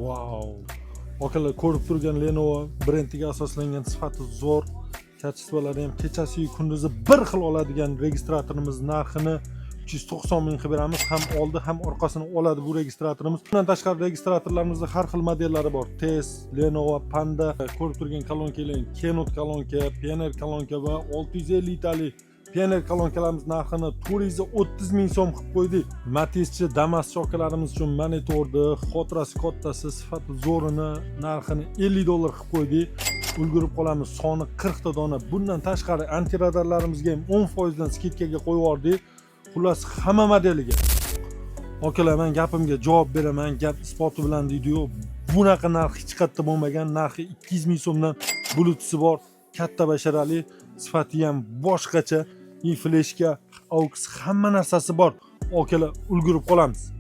Wow. Akalar ko'rib turgan Lenovo brendiga asoslangan sifati zo'r, kачестволari ham kechasi kunduzi bir xil oladigan registratorimiz narxini 390 ming qilib beramiz. Ham oldi ham orqasini oladi bu registratorimiz. Bundan tashqari registratorlarimizda har xil modellari bor. Tez, Lenovo, Panda, ko'rib turgan kolonkalar, Keynote kolonka, Pioneer kolonka va 650 litalik Pioneer kolonkalarimiz narxini 430 ming so'm qilib qo'ydik. Matizchi, Damas chokalarimiz uchun monitorni, xotirasi kattasi, sifati zo'rini narxini $50 qilib qo'ydik. Ulgurib qolamiz, soni 40 ta dona. Bundan tashqari antiradarlarimizga ham 10% dan skidkaga qo'yib yubordik. Xullas hamma modeliga. Akalar, men gapimga javob beraman, gap isboti bilan deydi-yu. Bunaqa narx hech qayerda bo'lmagan, narxi 200 ming so'mdan bluetooth bor, katta basharali, sifati ham boshqacha, fleshka, aux hamma narsasi bor. Akalar, ulgurib qolamiz.